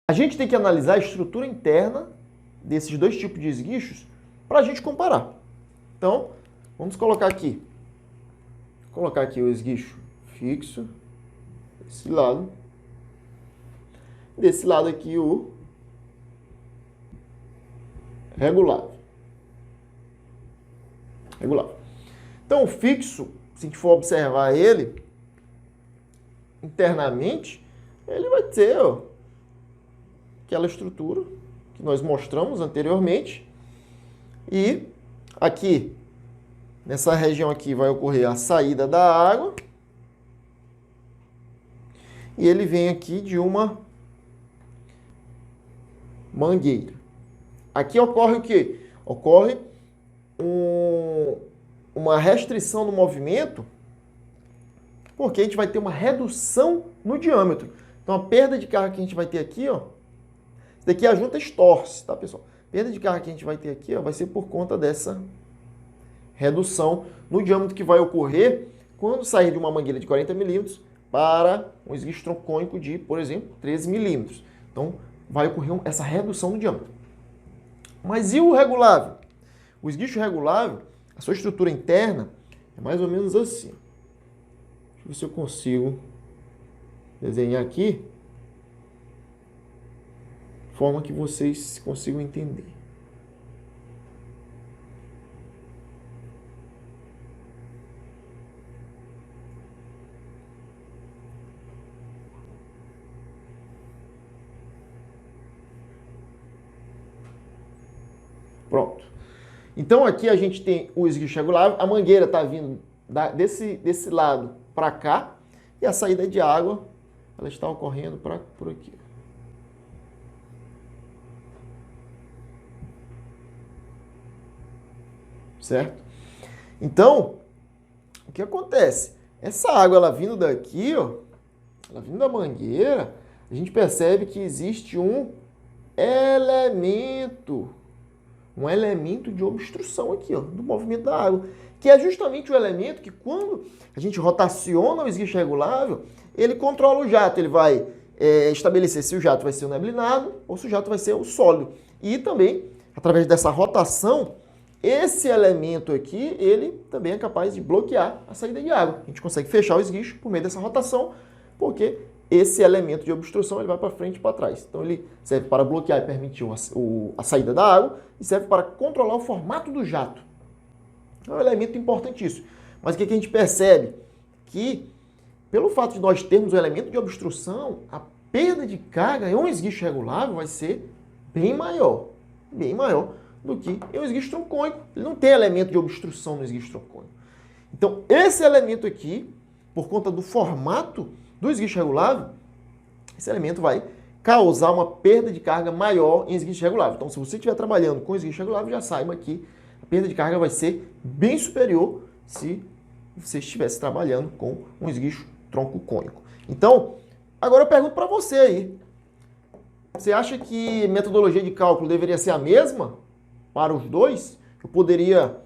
A gente tem que analisar a estrutura interna desses dois tipos de esguichos para a gente comparar. Então, vamos colocar aqui. Vou colocar aqui o esguicho fixo, desse lado. Desse lado aqui o regulável. Regulável. Então, o fixo, se a gente for observar ele internamente, ele vai ter aquela estrutura que nós mostramos anteriormente. E aqui, nessa região aqui, vai ocorrer a saída da água. E ele vem aqui de uma mangueira. Aqui ocorre o quê? Ocorre uma restrição no movimento, porque a gente vai ter uma redução no diâmetro. Então, a perda de carga que a gente vai ter aqui, ó, isso daqui a junta estorce, tá, pessoal? A perda de carga que a gente vai ter aqui, ó, vai ser por conta dessa redução no diâmetro que vai ocorrer quando sair de uma mangueira de 40 milímetros para um esguicho troncocônico de, por exemplo, 13 milímetros. Então, vai ocorrer essa redução no diâmetro. Mas e o regulável? O esguicho regulável, a sua estrutura interna é mais ou menos assim. Deixa eu ver se eu consigo desenhar aqui de forma que vocês consigam entender. Pronto. Então aqui a gente tem o esguicho regulável, a mangueira está vindo desse lado para cá e a saída de água ela está ocorrendo por aqui. Certo? Então, o que acontece? Essa água ela vindo daqui, ó, ela vindo da mangueira, a gente percebe que existe um elemento de obstrução aqui, ó, do movimento da água, que é justamente o elemento que quando a gente rotaciona o esguicho regulável, ele controla o jato, ele vai estabelecer se o jato vai ser o neblinado ou se o jato vai ser o sólido. E também, através dessa rotação, esse elemento aqui, ele também é capaz de bloquear a saída de água. A gente consegue fechar o esguicho por meio dessa rotação, porque esse elemento de obstrução ele vai para frente e para trás. Então ele serve para bloquear e permitir a saída da água e serve para controlar o formato do jato. É um elemento importantíssimo. Mas o que a gente percebe? Que pelo fato de nós termos o elemento de obstrução, a perda de carga em um esguicho regulável vai ser bem maior do que em um esguicho troncocônico. Ele não tem elemento de obstrução no esguicho troncocônico. Então esse elemento aqui, por conta do formato do esguicho regulável, esse elemento vai causar uma perda de carga maior em esguicho regulável. Então, se você estiver trabalhando com esguicho regulável, já saiba que a perda de carga vai ser bem superior se você estivesse trabalhando com um esguicho troncocônico. Então, agora eu pergunto para você aí. Você acha que a metodologia de cálculo deveria ser a mesma para os dois? Eu poderia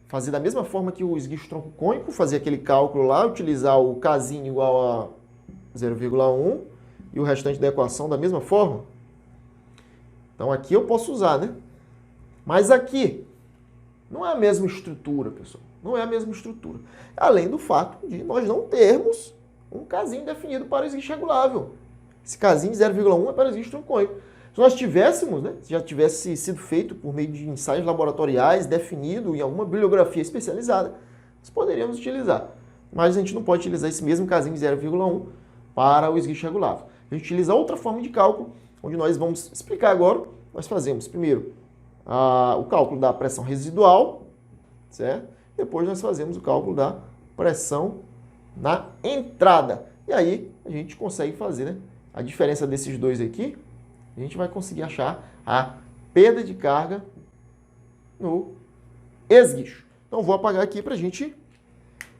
fazer da mesma forma que o esguicho troncocônico, fazer aquele cálculo lá, utilizar o Kzinho igual a 0,1 e o restante da equação da mesma forma? Então aqui eu posso usar, né? Mas aqui não é a mesma estrutura, pessoal. Não é a mesma estrutura. Além do fato de nós não termos um Kzinho definido para o esguicho regulável. Esse Kzinho de 0,1 é para o esguicho troncocônico. Se nós tivéssemos, né, se já tivesse sido feito por meio de ensaios laboratoriais, definido em alguma bibliografia especializada, nós poderíamos utilizar. Mas a gente não pode utilizar esse mesmo Kzinho de 0,1 para o esguicho regulável. A gente utiliza outra forma de cálculo, onde nós vamos explicar agora. Nós fazemos primeiro o cálculo da pressão residual, certo? Depois nós fazemos o cálculo da pressão na entrada. E aí a gente consegue fazer, né, a diferença desses dois aqui. A gente vai conseguir achar a perda de carga no esguicho. Então vou apagar aqui para a gente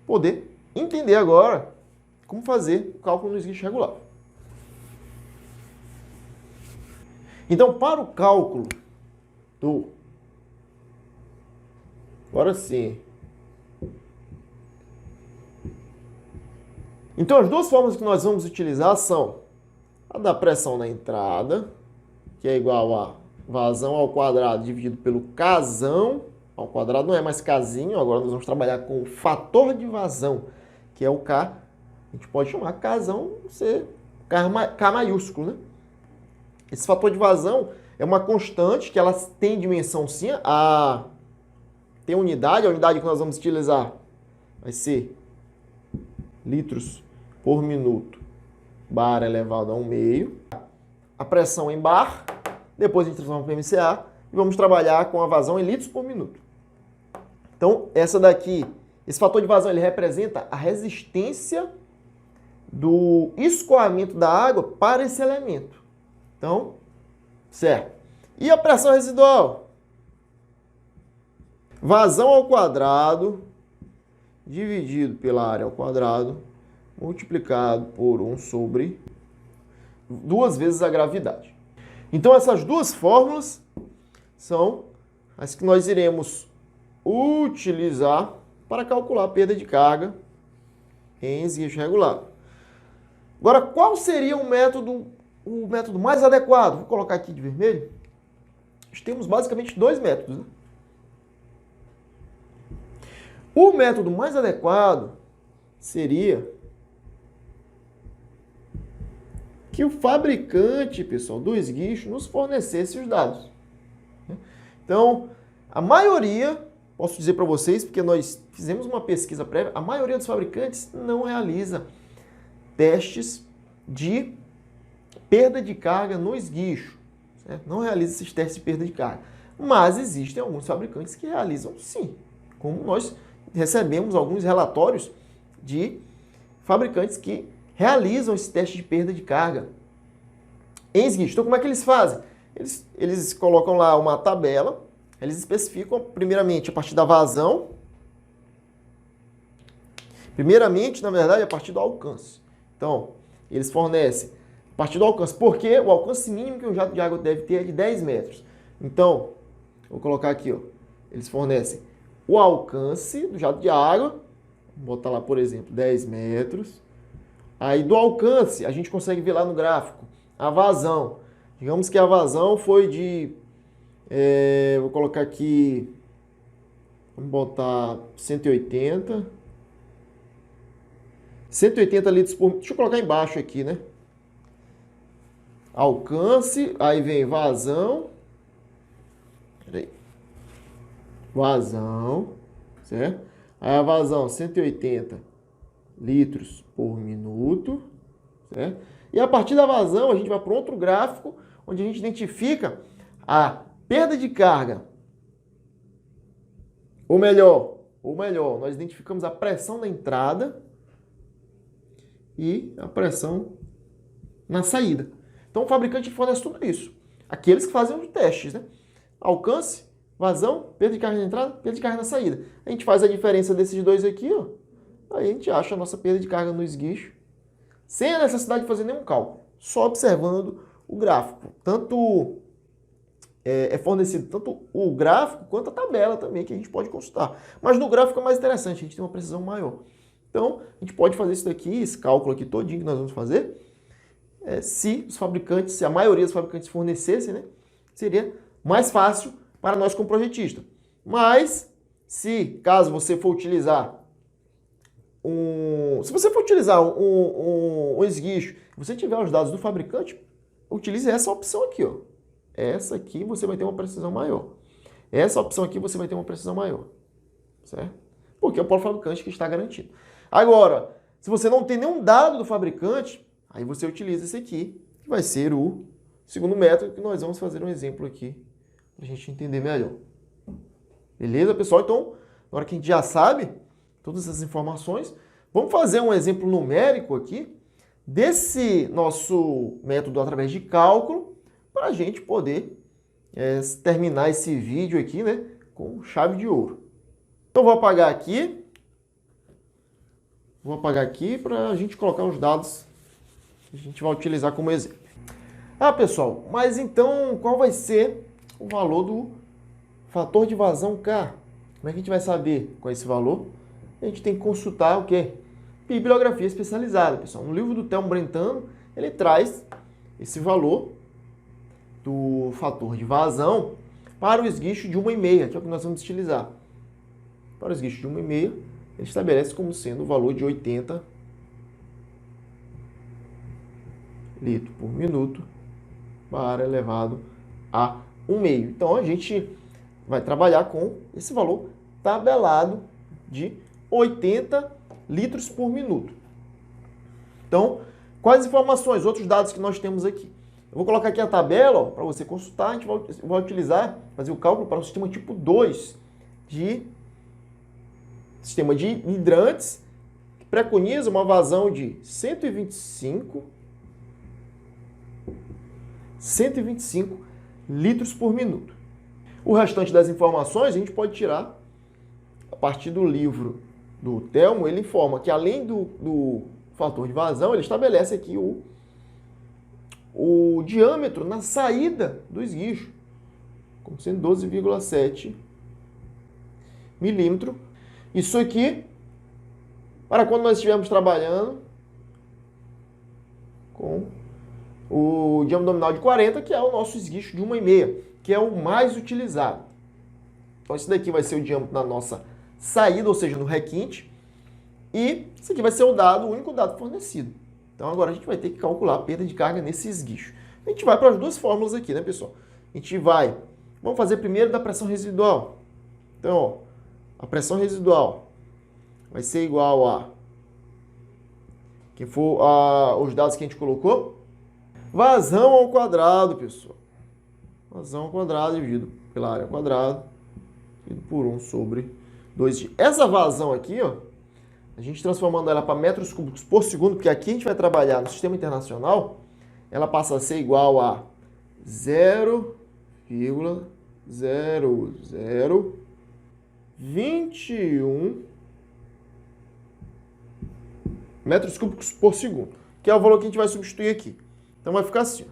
poder entender agora como fazer o cálculo no esguicho regulável. Então, para o cálculo do... Agora sim. Então, as duas formas que nós vamos utilizar são a da pressão na entrada que é igual a vazão ao quadrado dividido pelo casão ao quadrado, não é mais casinho, agora nós vamos trabalhar com o fator de vazão, que é o K. A gente pode chamar casão, ser K maiúsculo, né? Esse fator de vazão é uma constante que ela tem dimensão sim, tem unidade, a unidade que nós vamos utilizar vai ser litros por minuto, bar elevado a 1/2. A pressão em bar, depois a gente transforma para MCA e vamos trabalhar com a vazão em litros por minuto. Então, esse fator de vazão, ele representa a resistência do escoamento da água para esse elemento. Então, certo. E a pressão residual? Vazão ao quadrado dividido pela área ao quadrado multiplicado por 1 sobre 2 vezes a gravidade. Então, essas duas fórmulas são as que nós iremos utilizar para calcular a perda de carga em esguicho regular. Agora, qual seria o método mais adequado? Vou colocar aqui de vermelho. Nós temos basicamente 2 métodos, né? O método mais adequado seria que o fabricante, pessoal, do esguicho nos fornecesse os dados. Então, a maioria, posso dizer para vocês, porque nós fizemos uma pesquisa prévia, a maioria dos fabricantes não realiza testes de perda de carga no esguicho. Certo? Não realiza esses testes de perda de carga. Mas existem alguns fabricantes que realizam sim. Como nós recebemos alguns relatórios de fabricantes que realizam esse teste de perda de carga em esguicho. Então, como é que eles fazem? Eles colocam lá uma tabela, eles especificam primeiramente a partir da vazão, primeiramente, na verdade, a partir do alcance. Então, eles fornecem a partir do alcance, porque o alcance mínimo que um jato de água deve ter é de 10 metros. Então, vou colocar aqui, ó, eles fornecem o alcance do jato de água, vou botar lá, por exemplo, 10 metros. Aí do alcance, a gente consegue ver lá no gráfico a vazão. Digamos que a vazão foi de, vou colocar aqui, vamos botar 180 litros por... Deixa eu colocar embaixo aqui, né? Alcance, aí vem vazão. Peraí. Vazão, certo? Aí a vazão, 180 litros por minuto, certo? E a partir da vazão, a gente vai para outro gráfico, onde a gente identifica a perda de carga. Ou melhor, nós identificamos a pressão na entrada e a pressão na saída. Então, o fabricante fornece tudo isso. Aqueles que fazem os testes, né? Alcance, vazão, perda de carga na entrada, perda de carga na saída. A gente faz a diferença desses dois aqui, ó. Aí a gente acha a nossa perda de carga no esguicho, sem a necessidade de fazer nenhum cálculo, só observando o gráfico. Tanto é fornecido tanto o gráfico quanto a tabela também, que a gente pode consultar. Mas no gráfico é mais interessante, a gente tem uma precisão maior. Então, a gente pode fazer isso daqui, esse cálculo aqui todinho que nós vamos fazer, se os fabricantes, se a maioria dos fabricantes fornecessem, né, seria mais fácil para nós como projetista. Mas, caso você for utilizar um esguicho, você tiver os dados do fabricante, utilize essa opção aqui, ó. Essa aqui você vai ter uma precisão maior. Essa opção aqui você vai ter uma precisão maior. Certo? Porque é o próprio fabricante que está garantido. Agora, se você não tem nenhum dado do fabricante, aí você utiliza esse aqui, que vai ser o segundo método, que nós vamos fazer um exemplo aqui, para a gente entender melhor. Beleza, pessoal? Então, na hora que a gente já sabe todas essas informações, vamos fazer um exemplo numérico aqui desse nosso método através de cálculo, para a gente poder terminar esse vídeo aqui, né, com chave de ouro. Então, vou apagar aqui para a gente colocar os dados que a gente vai utilizar como exemplo. Pessoal, mas então qual vai ser o valor do fator de vazão K? Como é que a gente vai saber qual é esse valor? A gente tem que consultar o quê? Bibliografia especializada, pessoal. No livro do Telmo Brentano, ele traz esse valor do fator de vazão para o esguicho de 1,5, que é o que nós vamos utilizar. Para o esguicho de 1,5, ele estabelece como sendo o valor de 80 litros por minuto para elevado a 1,5. Então, a gente vai trabalhar com esse valor tabelado de 80 litros por minuto. Então, quais informações, outros dados que nós temos aqui? Eu vou colocar aqui a tabela para você consultar. A gente vai utilizar, fazer o cálculo para o sistema tipo 2 de sistema de hidrantes, que preconiza uma vazão de 125 litros por minuto. O restante das informações a gente pode tirar a partir do livro do Telmo. Ele informa que além do fator de vazão, ele estabelece aqui o diâmetro na saída do esguicho, como sendo 12,7 milímetros. Isso aqui, para quando nós estivermos trabalhando com o diâmetro nominal de 40, que é o nosso esguicho de 1,5, que é o mais utilizado. Então, esse daqui vai ser o diâmetro na nossa saída, ou seja, no requinte. E esse aqui vai ser o único dado fornecido. Então, agora a gente vai ter que calcular a perda de carga nesse esguicho. A gente vai para as duas fórmulas aqui, né, pessoal? Vamos fazer primeiro da pressão residual. Então, ó, a pressão residual vai ser igual a, que for os dados que a gente colocou, vazão ao quadrado, pessoal. Vazão ao quadrado dividido pela área ao quadrado, dividido por 1 sobre 2. Essa vazão aqui, ó, a gente transformando ela para metros cúbicos por segundo, porque aqui a gente vai trabalhar no sistema internacional, ela passa a ser igual a 0,0021 metros cúbicos por segundo, que é o valor que a gente vai substituir aqui. Então vai ficar assim, ó.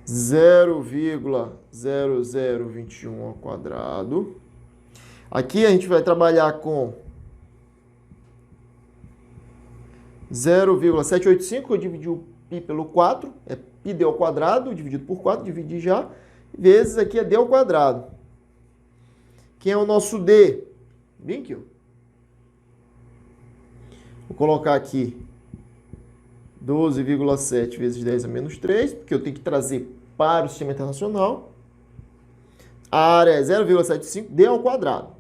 0,0021 ao quadrado. Aqui a gente vai trabalhar com 0,785, eu dividi o π pelo 4, é πd ao quadrado, dividido por 4, dividi já, vezes aqui é d ao quadrado. Quem é o nosso d? Bem aqui, ó. Vou colocar aqui 12,7 vezes 10 a menos 3, porque eu tenho que trazer para o sistema internacional. A área é 0,75, d ao quadrado.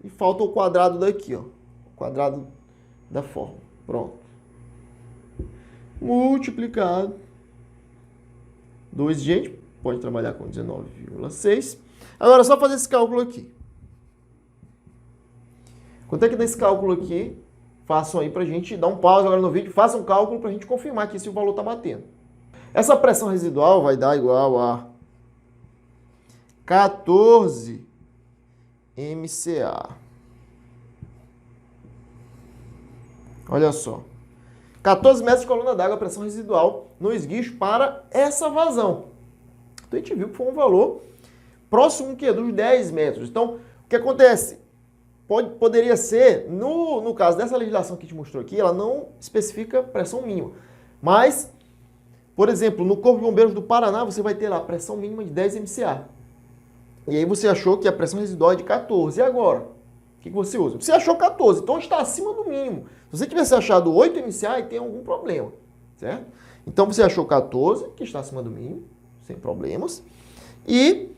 E falta o quadrado daqui, ó. O quadrado da fórmula. Pronto. Multiplicado. 2, gente, pode trabalhar com 19,6. Agora, é só fazer esse cálculo aqui. Quanto é que dá esse cálculo aqui? Façam aí pra gente dar um pause agora no vídeo. Façam um cálculo pra gente confirmar aqui se o valor tá batendo. Essa pressão residual vai dar igual a 14 MCA. Olha só. 14 metros de coluna d'água, pressão residual no esguicho para essa vazão. Então a gente viu que foi um valor próximo dos 10 metros. Então, o que acontece? Poderia ser, no caso dessa legislação que a gente mostrou aqui, ela não especifica pressão mínima. Mas, por exemplo, no Corpo de Bombeiros do Paraná, você vai ter lá pressão mínima de 10 MCA. E aí você achou que a pressão residual é de 14. E agora? O que você usa? Você achou 14, então está acima do mínimo. Se você tivesse achado 8 MCA, aí tem algum problema, certo? Então você achou 14, que está acima do mínimo, sem problemas. E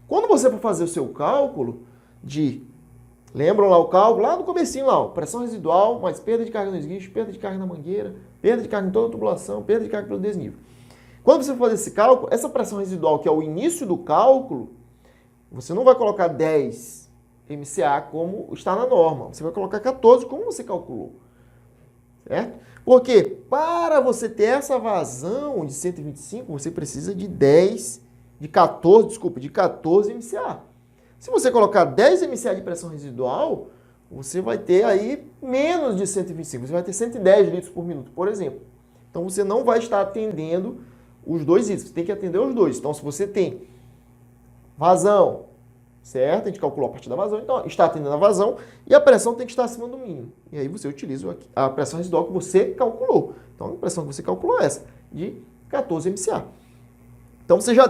quando você for fazer o seu cálculo de... Lembram lá o cálculo? Lá no comecinho, lá, ó, pressão residual, mais perda de carga no esguicho, perda de carga na mangueira, perda de carga em toda a tubulação, perda de carga pelo desnível. Quando você for fazer esse cálculo, essa pressão residual, que é o início do cálculo, você não vai colocar 10 MCA como está na norma. Você vai colocar 14 como você calculou. Certo? Porque para você ter essa vazão de 125, você precisa de 14 MCA. Se você colocar 10 MCA de pressão residual, você vai ter aí menos de 125. Você vai ter 110 litros por minuto, por exemplo. Então você não vai estar atendendo os dois itens. Você tem que atender os dois. Então se você tem vazão certo? A gente calculou a partir da vazão, então está atendendo a vazão e a pressão tem que estar acima do mínimo. E aí você utiliza a pressão residual que você calculou. Então a pressão que você calculou é essa, de 14 MCA. Então a gente já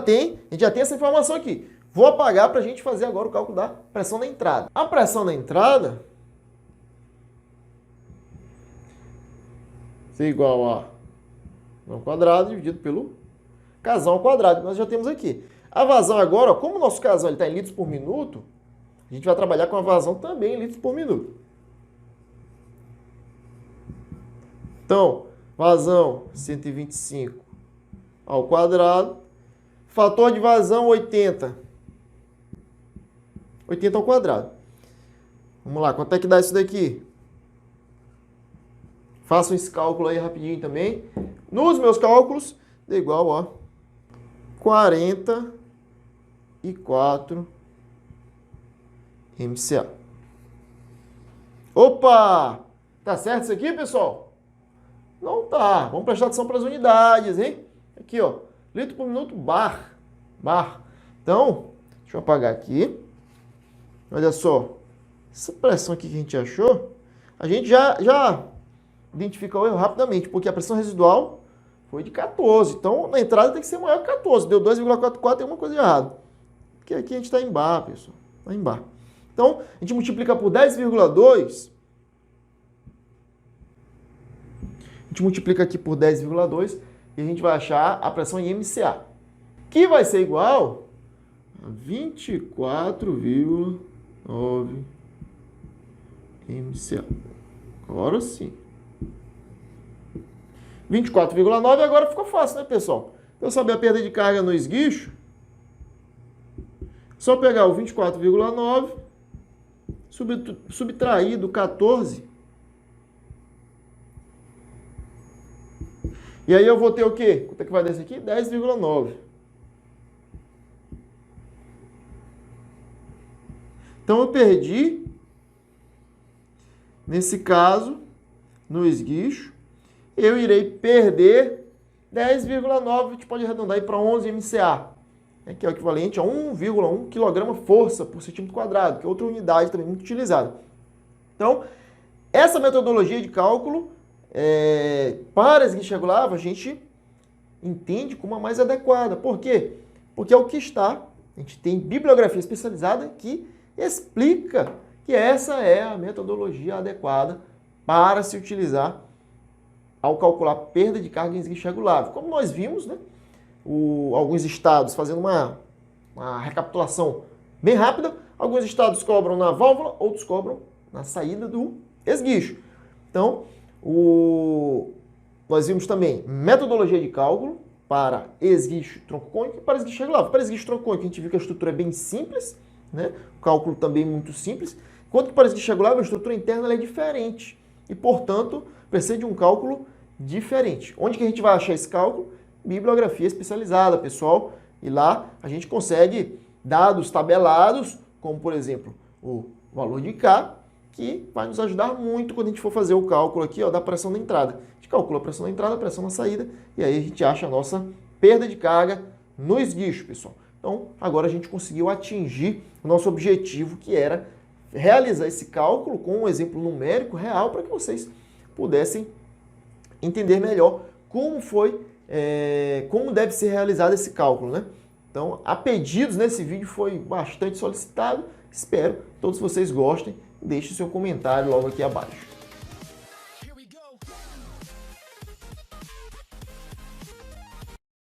tem essa informação aqui. Vou apagar para a gente fazer agora o cálculo da pressão da entrada. A pressão da entrada é igual a V ao quadrado dividido pelo casão ao quadrado, que nós já temos aqui. A vazão agora, ó, como o nosso casão está em litros por minuto, a gente vai trabalhar com a vazão também em litros por minuto. Então, vazão 125 ao quadrado, fator de vazão 80. 80 ao quadrado. Vamos lá, quanto é que dá isso daqui? Façam esse cálculo aí rapidinho também. Nos meus cálculos, dá igual a 44 MCA. Opa! Tá certo isso aqui, pessoal? Não tá. Vamos prestar atenção para as unidades, hein? Aqui, ó. Litro por minuto, bar. Então, deixa eu apagar aqui. Olha só. Essa pressão aqui que a gente achou, a gente já identifica o erro rapidamente, porque a pressão residual foi de 14. Então, na entrada tem que ser maior que 14. Deu 2,44, tem uma coisa errada. Porque aqui a gente está em bar, pessoal. Está em bar. Então, a gente multiplica por 10,2. A gente multiplica aqui por 10,2 e a gente vai achar a pressão em MCA, que vai ser igual a 24,9 MCA. Agora sim. 24,9 agora ficou fácil, né, pessoal? Para eu saber a perda de carga no esguicho, só pegar o 24,9, subtrair do 14. E aí eu vou ter o quê? Quanto é que vai dar isso aqui? 10,9. Então eu perdi, nesse caso, no esguicho, eu irei perder 10,9, a gente pode arredondar aí para 11 MCA, que é o equivalente a 1,1 kg força por centímetro quadrado, que é outra unidade também muito utilizada. Então, essa metodologia de cálculo, para esguicho regulável, a gente entende como a mais adequada. Por quê? Porque é o que está, a gente tem bibliografia especializada que explica que essa é a metodologia adequada para se utilizar ao calcular perda de carga em esguicho regulável. Como nós vimos, né, alguns estados fazendo uma recapitulação bem rápida, alguns estados cobram na válvula, outros cobram na saída do esguicho. Então, nós vimos também metodologia de cálculo para esguicho tronco cônico e para esguicho regulável. Para esguicho tronco cônico, a gente viu que a estrutura é bem simples, né? O cálculo também muito simples, enquanto que para esguicho regulável, a estrutura interna ela é diferente e, portanto, precisa de um cálculo diferente. Onde que a gente vai achar esse cálculo? Bibliografia especializada, pessoal, e lá a gente consegue dados tabelados, como, por exemplo, o valor de K, que vai nos ajudar muito quando a gente for fazer o cálculo aqui, ó, da pressão da entrada. A gente calcula a pressão da entrada, a pressão na saída, e aí a gente acha a nossa perda de carga no esguicho, pessoal. Então, agora a gente conseguiu atingir o nosso objetivo, que era realizar esse cálculo com um exemplo numérico real para que vocês pudessem entender melhor como deve ser realizado esse cálculo, né? Então, a pedidos nesse vídeo foi bastante solicitado. Espero que todos vocês gostem. Deixe seu comentário logo aqui abaixo.